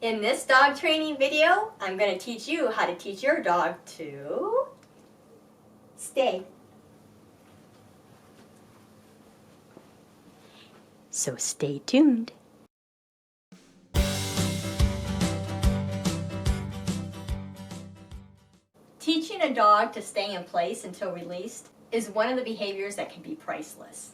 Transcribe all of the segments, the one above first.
In this dog training video, I'm going to teach you how to teach your dog to stay. So stay tuned. Teaching a dog to stay in place until released is one of the behaviors that can be priceless.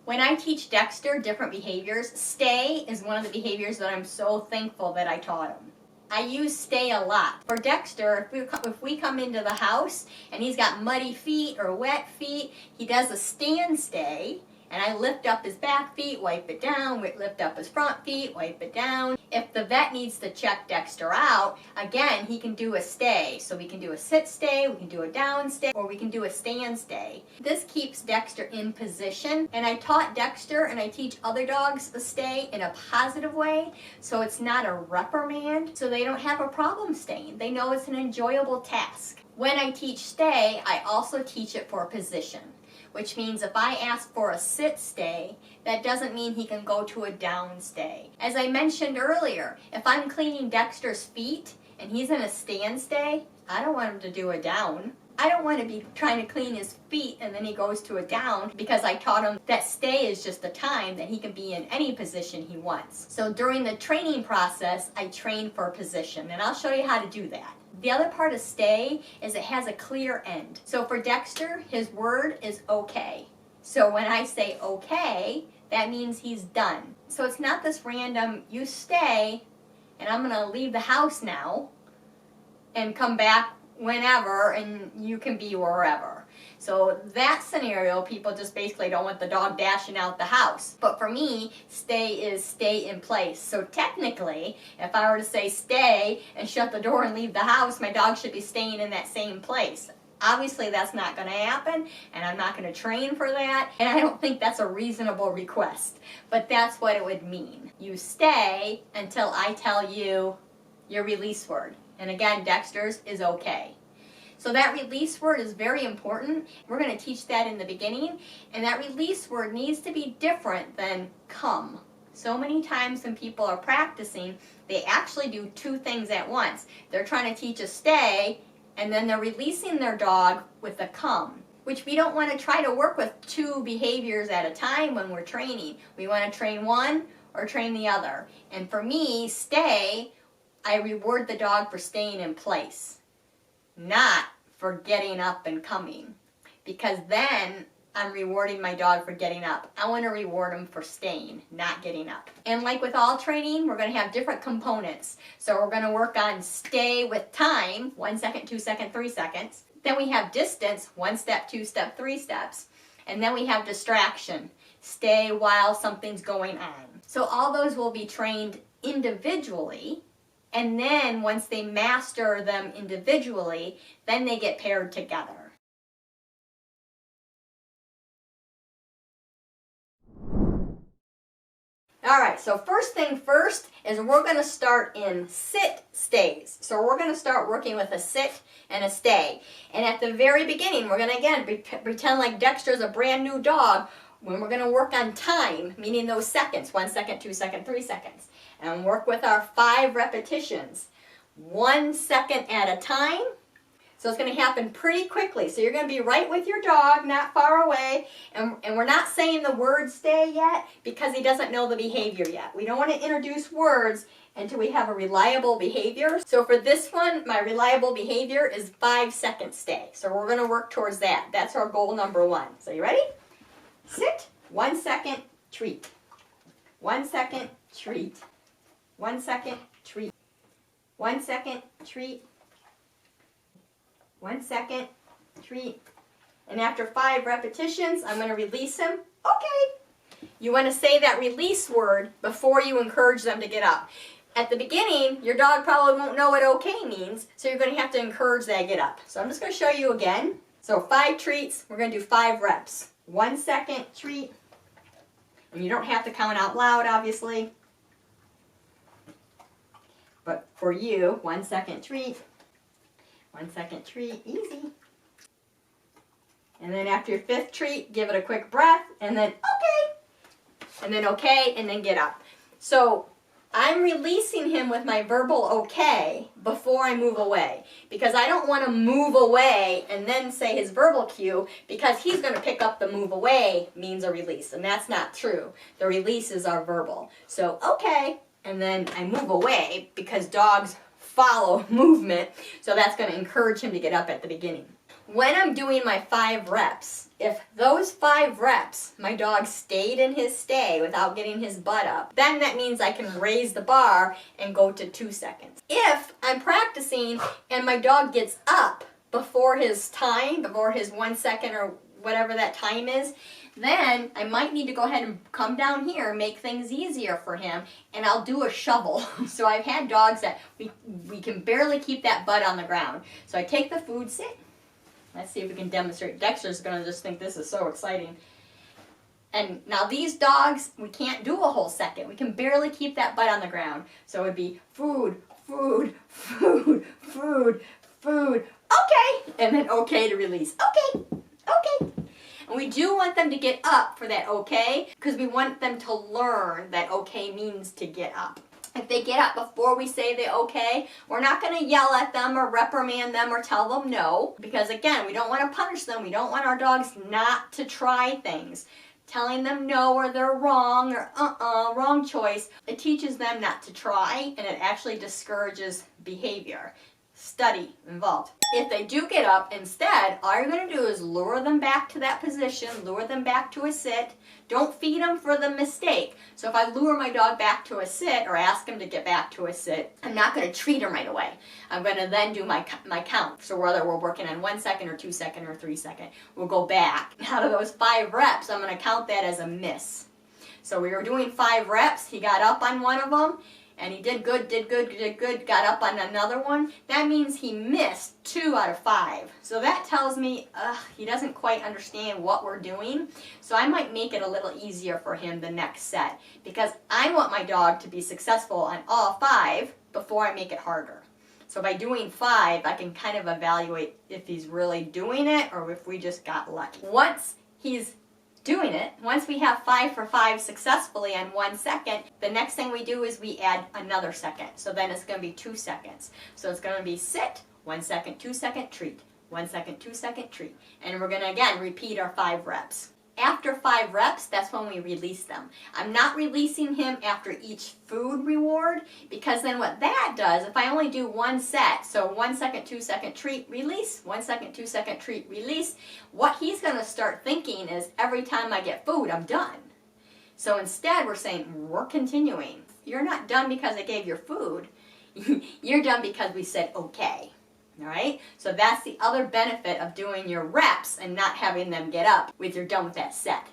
When I teach Dexter different behaviors, stay is one of the behaviors that I'm so thankful that I taught him. I use stay a lot. For Dexter, if we come into the house and he's got muddy feet or wet feet, he does a stand stay, and I lift up his back feet, wipe it down, lift up his front feet, wipe it down. If the vet needs to check Dexter out, again, he can do a stay. So we can do a sit stay, we can do a down stay, or we can do a stand stay. This keeps Dexter in position, and I taught Dexter and I teach other dogs to stay in a positive way, so it's not a reprimand, so they don't have a problem staying. They know it's an enjoyable task. When I teach stay, I also teach it for position, which means if I ask for a sit stay, that doesn't mean he can go to a down stay. As I mentioned earlier, if I'm cleaning Dexter's feet and he's in a stand stay, I don't want him to do a down. I don't want to be trying to clean his feet and then he goes to a down, because I taught him that stay is just the time that he can be in any position he wants. So during the training process, I train for position, and I'll show you how to do that. The other part of stay is it has a clear end. So for Dexter, his word is okay. So when I say okay, that means he's done. So it's not this random, you stay, and I'm going to leave the house now and come back whenever, and you can be wherever. So that scenario, people just basically don't want the dog dashing out the house. But for me, stay is stay in place. So technically, if I were to say stay and shut the door and leave the house, my dog should be staying in that same place. Obviously, that's not going to happen, and I'm not going to train for that, and I don't think that's a reasonable request. But that's what it would mean. You stay until I tell you your release word. And again, Dexter's is okay. So that release word is very important. We're going to teach that in the beginning. And that release word needs to be different than come. So many times when people are practicing, they actually do two things at once. They're trying to teach a stay, and then they're releasing their dog with a come, which we don't want to try to work with two behaviors at a time when we're training. We want to train one or train the other. And for me, stay, I reward the dog for staying in place, not for getting up and coming, because then I'm rewarding my dog for getting up. I want to reward him for staying, not getting up. And like with all training, we're going to have different components. So we're going to work on stay with time, 1 second, 2 seconds, 3 seconds. Then we have distance, 1 step, 2 step, 3 steps. And then we have distraction, stay while something's going on. So all those will be trained individually. And then once they master them individually, then they get paired together. Alright, so first thing first is we're going to start in sit stays. So we're going to start working with a sit and a stay. And at the very beginning, we're going to again pretend like Dexter's a brand new dog when we're going to work on time, meaning those seconds, 1 second, 2 seconds, 3 seconds. And work with our 5 repetitions, 1 second at a time. So it's going to happen pretty quickly. So you're going to be right with your dog, not far away. And we're not saying the word stay yet because he doesn't know the behavior yet. We don't want to introduce words until we have a reliable behavior. So for this one, my reliable behavior is 5 second stay. So we're going to work towards that. That's our goal number 1. So you ready? Sit, 1 second, treat. 1 second, treat. 1 second, treat. 1 second, treat. 1 second, treat. And after 5 repetitions, I'm going to release him. Okay. You want to say that release word before you encourage them to get up. At the beginning, your dog probably won't know what okay means, so you're going to have to encourage that get up. So I'm just going to show you again. So 5 treats, we're going to do 5 reps. 1 second, treat. And you don't have to count out loud, obviously. But for you, 1 second treat. 1 second treat, easy. And then after your 5th treat, give it a quick breath, and then okay. And then okay, and then get up. So I'm releasing him with my verbal okay before I move away, because I don't want to move away and then say his verbal cue, because he's going to pick up the move away means a release, and that's not true. The release is our verbal. So okay, and then I move away because dogs follow movement, so that's going to encourage him to get up at the beginning. When I'm doing my 5 reps, if those 5 reps, my dog stayed in his stay without getting his butt up, then that means I can raise the bar and go to 2 seconds. If I'm practicing and my dog gets up before his time, before his 1 second or whatever that time is, then I might need to go ahead and come down here, make things easier for him, and I'll do a shovel. So I've had dogs that we can barely keep that butt on the ground. So I take the food, sit. Let's see if we can demonstrate. Dexter's going to just think this is so exciting. And now these dogs, we can't do a whole second. We can barely keep that butt on the ground. So it would be food, food, food, food, food. Okay! And then okay to release. Okay, okay. And we do want them to get up for that okay, because we want them to learn that okay means to get up. If they get up before we say the okay, we're not going to yell at them or reprimand them or tell them no, because again, we don't want to punish them. We don't want our dogs not to try things. Telling them no or they're wrong or wrong choice, it teaches them not to try, and it actually discourages behavior. Study involved. If they do get up, instead, all you're going to do is lure them back to that position, lure them back to a sit. Don't feed them for the mistake. So if I lure my dog back to a sit or ask him to get back to a sit, I'm not going to treat him right away. I'm going to then do my count. So whether we're working on 1 second or 2 second or 3 second, we'll go back. Out of those 5 reps, I'm going to count that as a miss. So we were doing 5 reps. He got up on one of them. And he did good, got up on another one. That means he missed 2 out of 5. So that tells me he doesn't quite understand what we're doing. So I might make it a little easier for him the next set, because I want my dog to be successful on all 5 before I make it harder. So by doing 5, I can kind of evaluate if he's really doing it or if we just got lucky. Once he's doing it, once we have 5 for 5 successfully on 1 second, the next thing we do is we add another second. So then it's going to be 2 seconds. So it's going to be sit, 1 second, 2 second, treat. 1 second, 2 second, treat. And we're going to again repeat our 5 reps. After 5 reps, that's when we release them. I'm not releasing him after each food reward, because then what that does, if I only do 1 set, so 1 second, 2 second, treat, release, 1 second, 2 second, treat, release, what he's going to start thinking is every time I get food, I'm done. So instead, we're saying, we're continuing. You're not done because I gave your food. You're done because we said okay. All right, so that's the other benefit of doing your reps and not having them get up when you're done with that set.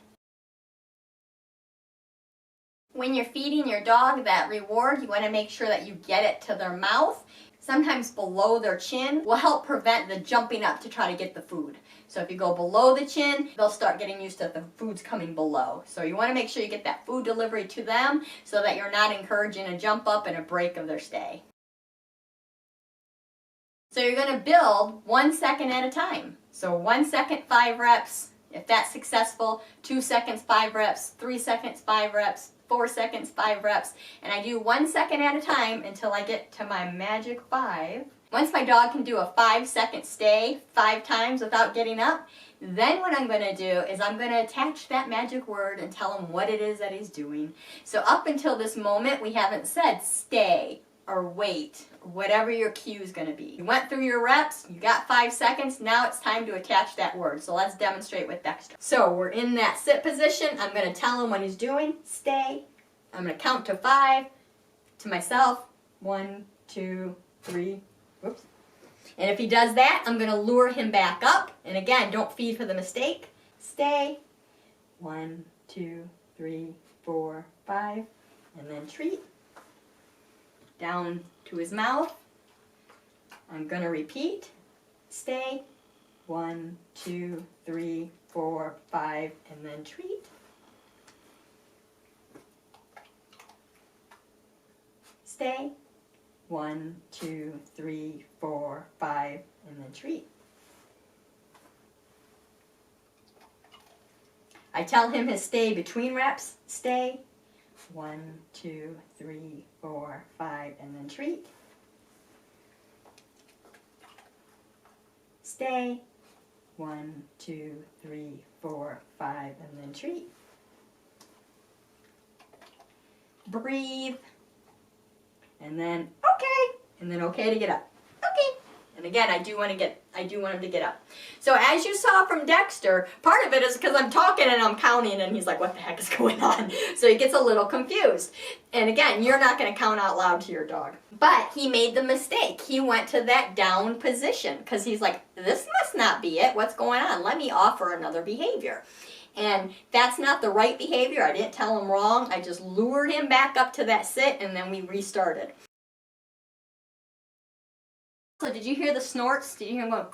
When you're feeding your dog that reward, you want to make sure that you get it to their mouth. Sometimes below their chin will help prevent the jumping up to try to get the food. So if you go below the chin, they'll start getting used to the food's coming below. So you want to make sure you get that food delivery to them so that you're not encouraging a jump up and a break of their stay. So you're going to build 1 second at a time. So 1 second, 5 reps. If that's successful, 2 seconds, 5 reps, 3 seconds, 5 reps, 4 seconds, 5 reps. And I do 1 second at a time until I get to my magic 5. Once my dog can do a 5-second stay 5 times without getting up, then what I'm going to do is I'm going to attach that magic word and tell him what it is that he's doing. So up until this moment, we haven't said stay or wait, or whatever your cue is going to be. You went through your reps, you got 5 seconds, now it's time to attach that word. So let's demonstrate with Dexter. So we're in that sit position. I'm going to tell him what he's doing, stay. I'm going to count to 5 to myself. 1, 2, 3, whoops. And if he does that, I'm going to lure him back up. And again, don't feed for the mistake. Stay. 1, 2, 3, 4, 5. And then treat. Down to his mouth. I'm going to repeat. Stay. 1, 2, 3, 4, 5, and then treat. Stay. 1, 2, 3, 4, 5, and then treat. I tell him his stay between reps. Stay. 1, 2, 3, 4, 5, and then treat. Stay. 1, 2, 3, 4, 5, and then treat. Breathe. And then okay. And then okay to get up. Okay. And again, I do want him to get up. So as you saw from Dexter, part of it is because I'm talking and I'm counting and he's like, what the heck is going on? So he gets a little confused. And again, you're not going to count out loud to your dog. But he made the mistake. He went to that down position because he's like, this must not be it. What's going on? Let me offer another behavior. And that's not the right behavior. I didn't tell him wrong. I just lured him back up to that sit and then we restarted. So did you hear the snorts? Did you hear him going?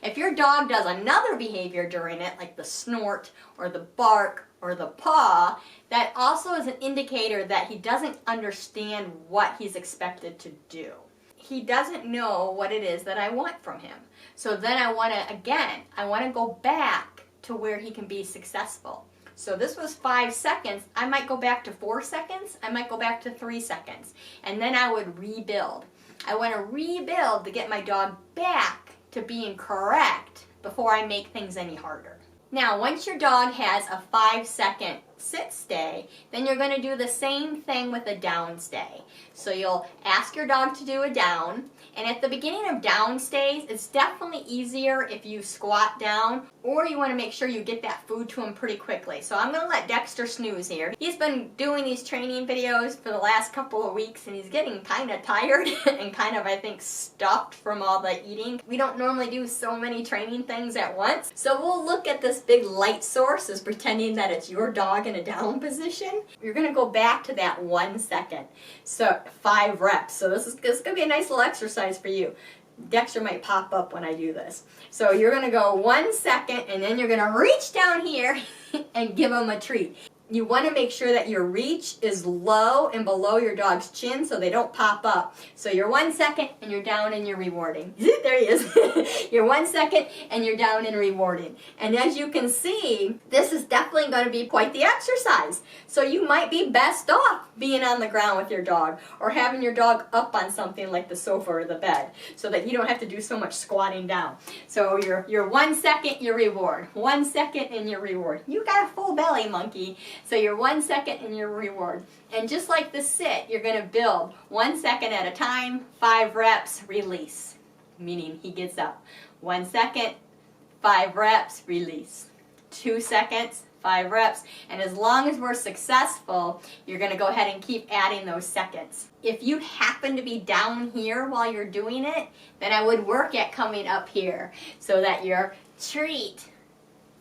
If your dog does another behavior during it, like the snort or the bark or the paw, that also is an indicator that he doesn't understand what he's expected to do. He doesn't know what it is that I want from him. So then I want to go back to where he can be successful. So this was 5 seconds. I might go back to 4 seconds. I might go back to 3 seconds. And then I would rebuild. I want to rebuild to get my dog back to being correct before I make things any harder. Now, once your dog has a 5-second sit stay, then you're going to do the same thing with a down stay. So you'll ask your dog to do a down, and at the beginning of down stays, it's definitely easier if you squat down, or you want to make sure you get that food to him pretty quickly. So I'm going to let Dexter snooze here. He's been doing these training videos for the last couple of weeks, and he's getting kind of tired and kind of, I think, stuffed from all the eating. We don't normally do so many training things at once, so we'll look at this big light source as pretending that it's your dog in a down position. You're going to go back to that 1 second. So 5 reps. So this is going to be a nice little exercise for you. Dexter might pop up when I do this. So you're going to go 1 second and then you're going to reach down here and give him a treat. You want to make sure that your reach is low and below your dog's chin so they don't pop up. So you're 1 second and you're down and you're rewarding. There he is. You're 1 second and you're down and rewarding. And as you can see, this is definitely going to be quite the exercise. So you might be best off being on the ground with your dog or having your dog up on something like the sofa or the bed so that you don't have to do so much squatting down. So you're 1 second, your reward. 1 second and your reward. You got a full belly, monkey. So you're 1 second and your reward. And just like the sit, you're going to build 1 second at a time, 5 reps, release. Meaning he gets up. 1 second, 5 reps, release. 2 seconds, 5 reps. And as long as we're successful, you're going to go ahead and keep adding those seconds. If you happen to be down here while you're doing it, then I would work at coming up here so that your treat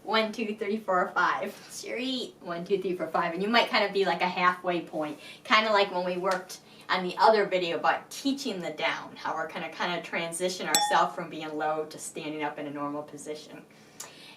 1, 2, 3, 4, 5. Treat 1, 2, 3, 4, 5. And you might kind of be like a halfway point. Kind of like when we worked on the other video about teaching the down. How we're going to kind of transition ourselves from being low to standing up in a normal position.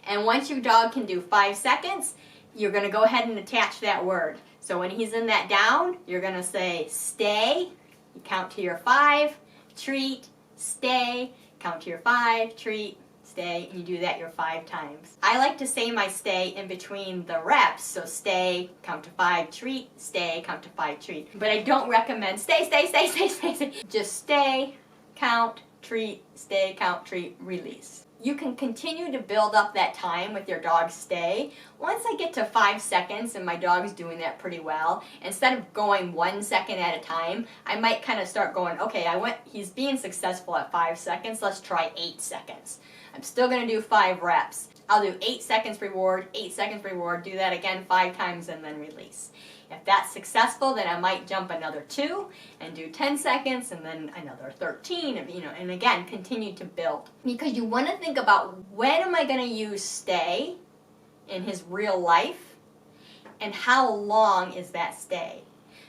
And once your dog can do 5 seconds, you're going to go ahead and attach that word. So when he's in that down, you're going to say stay. You count to your 5. Treat. Stay. Count to your 5. Treat. Stay, and you do that your 5 times. I like to say my stay in between the reps, so stay, count to 5, treat, stay, count to 5, treat. But I don't recommend stay, stay, stay, stay, stay, stay. Just stay, count, treat, stay, count, treat, release. You can continue to build up that time with your dog's stay. Once I get to 5 seconds and my dog's doing that pretty well, instead of going 1 second at a time, I might kind of start going, okay, he's being successful at 5 seconds, let's try 8 seconds. I'm still going to do 5 reps. I'll do 8 seconds reward, 8 seconds reward, do that again 5 times and then release. If that's successful, then I might jump another 2 and do 10 seconds and then another 13, and again, continue to build. Because you want to think about when am I going to use stay in his real life and how long is that stay?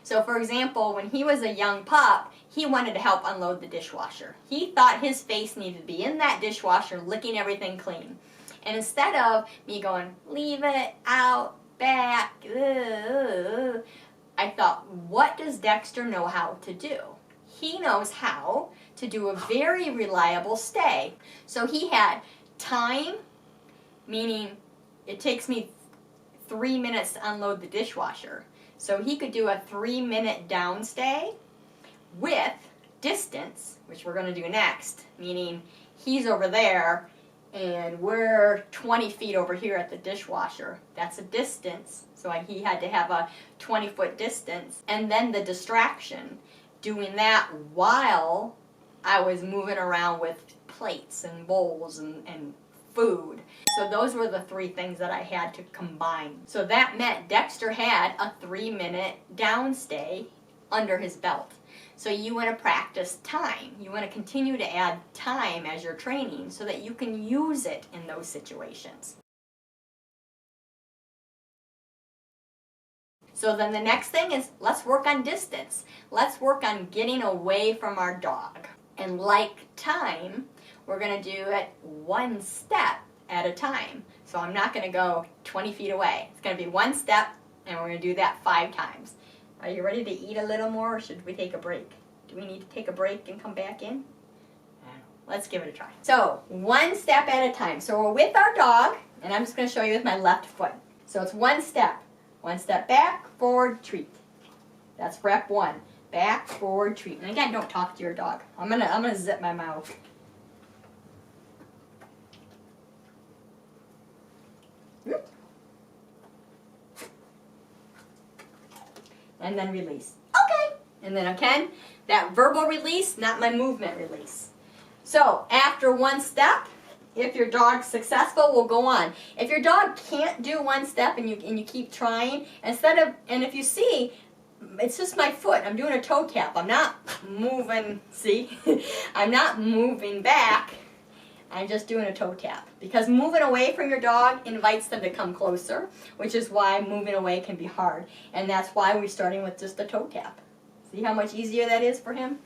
So for example, when he was a young pup, he wanted to help unload the dishwasher. He thought his face needed to be in that dishwasher licking everything clean. And instead of me going, leave it out, back, I thought, what does Dexter know how to do? He knows how to do a very reliable stay. So he had time, meaning it takes me 3 minutes to unload the dishwasher. So he could do a 3-minute downstay with distance, which we're going to do next, meaning he's over there and we're 20 feet over here at the dishwasher. That's a distance, so he had to have a 20-foot distance. And then the distraction, doing that while I was moving around with plates and bowls and food. So those were the 3 things that I had to combine. So that meant Dexter had a 3-minute downstay under his belt. So you want to practice time. You want to continue to add time as you're training so that you can use it in those situations. So then the next thing is, let's work on distance. Let's work on getting away from our dog. And like time, we're going to do it 1 step at a time. So I'm not going to go 20 feet away. It's going to be 1 step, and we're going to do that 5 times. Are you ready to eat a little more, or should we take a break? Do we need to take a break and come back in? Let's give it a try. So 1 step at a time. So we're with our dog, and I'm just going to show you with my left foot. So it's 1 step. 1 step back, forward, treat. That's rep 1. Back, forward, treat. And again, don't talk to your dog. I'm gonna zip my mouth. And then release. Okay. And then again, that verbal release, not my movement release. So after 1 step, if your dog's successful, we'll go on. If your dog can't do 1 step and you keep trying, and if you see, it's just my foot. I'm doing a toe tap. I'm not moving, see? I'm not moving back. I'm just doing a toe tap. Because moving away from your dog invites them to come closer, which is why moving away can be hard. And that's why we're starting with just a toe tap. See how much easier that is for him?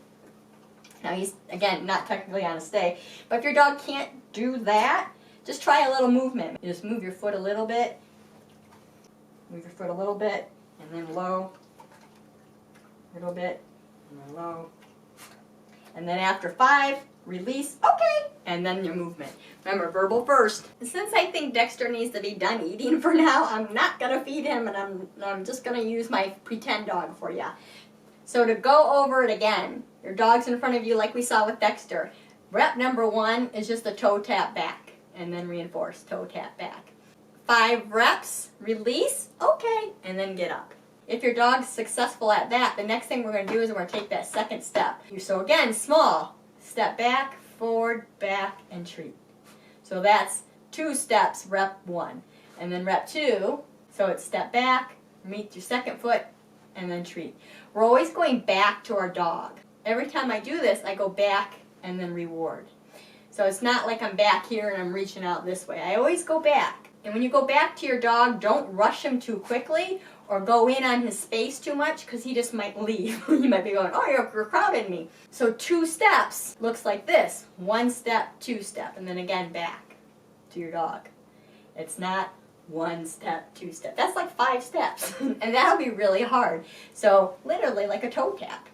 Now he's, again, not technically on a stay. But if your dog can't do that, just try a little movement. You just move your foot a little bit. Move your foot a little bit, and then low. A little bit, and then low. And then after 5, release, okay, and then your movement. Remember, verbal first. Since I think Dexter needs to be done eating for now, I'm not going to feed him, and I'm just going to use my pretend dog for you. So to go over it again, your dog's in front of you like we saw with Dexter. Rep number 1 is just a toe tap back, and then reinforce, toe tap back. 5 reps, release, okay, and then get up. If your dog's successful at that, the next thing we're going to do is we're going to take that 2nd step. So again, small. Step back, forward, back, and treat. So that's 2 steps, rep 1. And then rep 2, so it's step back, meet your 2nd foot, and then treat. We're always going back to our dog. Every time I do this, I go back and then reward. So it's not like I'm back here and I'm reaching out this way. I always go back. And when you go back to your dog, don't rush him too quickly or go in on his space too much because he just might leave. He might be going, oh, you're crowding me. So 2 steps looks like this. 1 step, 2 step, and then again back to your dog. It's not 1 step, 2 step. That's like 5 steps. And that'll be really hard. So literally like a toe tap.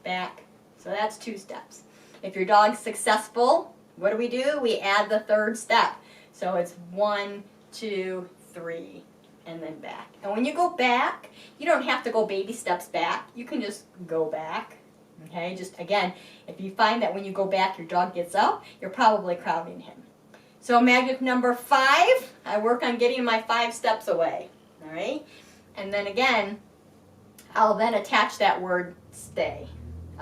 Back. So that's 2 steps. If your dog's successful, what do? We add the 3rd step. So it's 1, 2, 3, and then back. And when you go back, you don't have to go baby steps back. You can just go back. Okay, just again, if you find that when you go back your dog gets up, you're probably crowding him. So magic number 5, I work on getting my 5 steps away. All right? And then again, I'll then attach that word stay.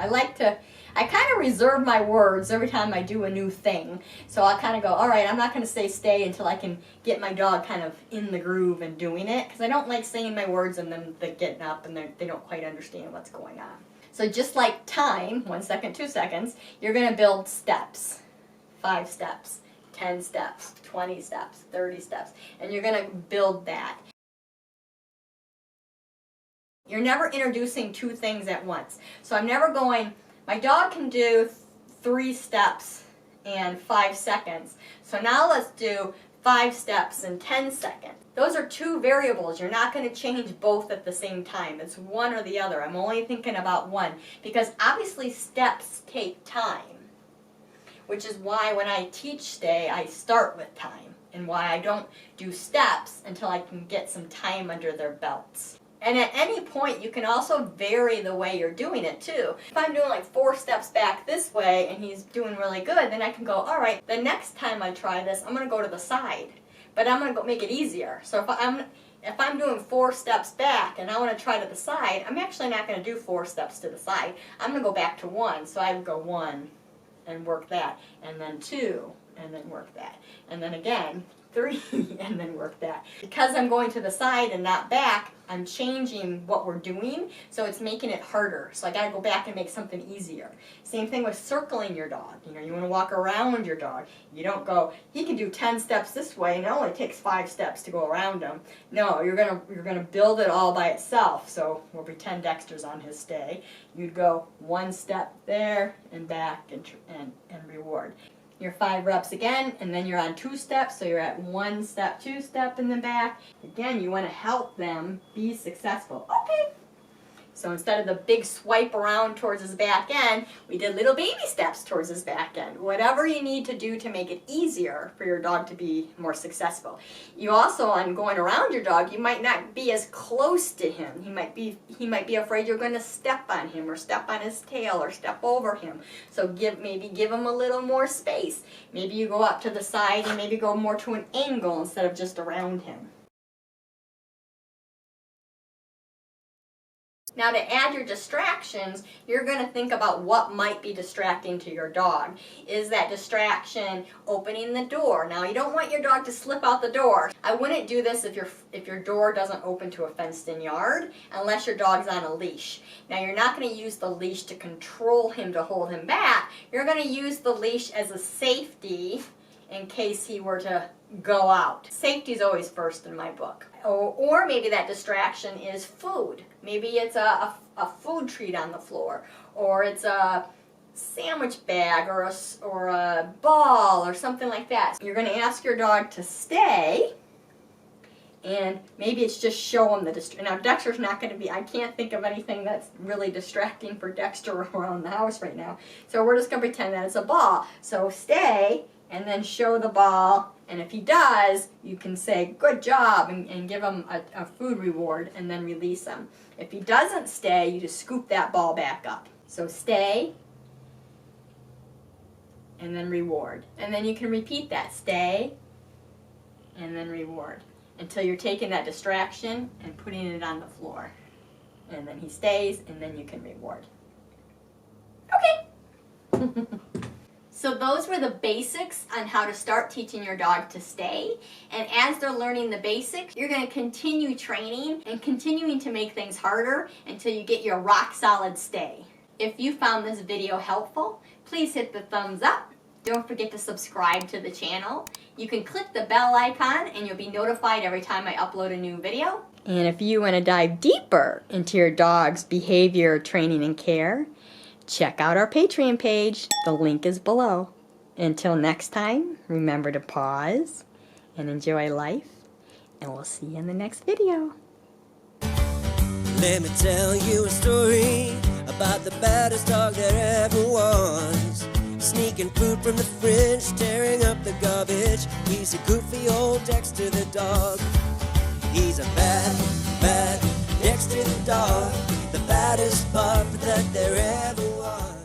I kind of reserve my words every time I do a new thing. So I'll kind of go, all right, I'm not going to say stay until I can get my dog kind of in the groove and doing it. Because I don't like saying my words and then they're getting up and they don't quite understand what's going on. So just like time, 1 second, 2 seconds, you're going to build steps. 5 steps, 10 steps, 20 steps, 30 steps. And you're going to build that. You're never introducing 2 things at once. So I'm never going, my dog can do 3 steps and 5 seconds. So now let's do 5 steps and 10 seconds. Those are 2 variables. You're not going to change both at the same time. It's one or the other. I'm only thinking about one because obviously steps take time, which is why when I teach stay, I start with time and why I don't do steps until I can get some time under their belts. And at any point, you can also vary the way you're doing it too. If I'm doing like 4 steps back this way and he's doing really good, then I can go, all right, the next time I try this, I'm going to go to the side. But I'm going to go make it easier. So if I'm doing 4 steps back and I want to try to the side, I'm actually not going to do 4 steps to the side. I'm going to go back to 1. So I would go 1 and work that, and then 2 and then work that, and then again 3 and then work that. Because I'm going to the side and not back, I'm changing what we're doing, so it's making it harder. So I got to go back and make something easier. Same thing with circling your dog. You know, you want to walk around your dog. You don't go, he can do 10 steps this way and it only takes 5 steps to go around him. No, you're gonna build it all by itself. So we'll pretend Dexter's on his stay. You'd go 1 step there and back and reward. Your 5 reps again, and then you're on 2 steps, so you're at 1 step, 2 step in the back. Again, you want to help them be successful. Okay. So instead of the big swipe around towards his back end, we did little baby steps towards his back end. Whatever you need to do to make it easier for your dog to be more successful. You also, on going around your dog, you might not be as close to him. He might be afraid you're going to step on him or step on his tail or step over him. So maybe give him a little more space. Maybe you go up to the side and maybe go more to an angle instead of just around him. Now to add your distractions, you're going to think about what might be distracting to your dog. Is that distraction opening the door? Now you don't want your dog to slip out the door. I wouldn't do this if your door doesn't open to a fenced-in yard unless your dog's on a leash. Now you're not going to use the leash to control him, to hold him back. You're going to use the leash as a safety in case he were to go out. Safety is always first in my book. Or maybe that distraction is food. Maybe it's a food treat on the floor, or it's a sandwich bag, or a ball, or something like that. You're going to ask your dog to stay, and maybe it's just show him the distraction. Now Dexter's not going to be, I can't think of anything that's really distracting for Dexter around the house right now. So we're just going to pretend that it's a ball. So stay, and then show the ball, and if he does, you can say good job and give him a food reward and then release him. If he doesn't stay, you just scoop that ball back up. So stay and then reward. And then you can repeat that, stay and then reward, until you're taking that distraction and putting it on the floor. And then he stays, and then you can reward. Okay. So those were the basics on how to start teaching your dog to stay. And as they're learning the basics, you're going to continue training and continuing to make things harder until you get your rock solid stay. If you found this video helpful, please hit the thumbs up. Don't forget to subscribe to the channel. You can click the bell icon and you'll be notified every time I upload a new video. And if you want to dive deeper into your dog's behavior, training, and care, check out our Patreon page. The link is below. Until next time, remember to pause and enjoy life, and we'll see you in the next video. Let me tell you a story about the baddest dog that ever was. Sneaking food from the fridge, tearing up the garbage. He's a goofy old Dexter the dog. He's a bad Dexter the dog, the baddest pup that there ever was.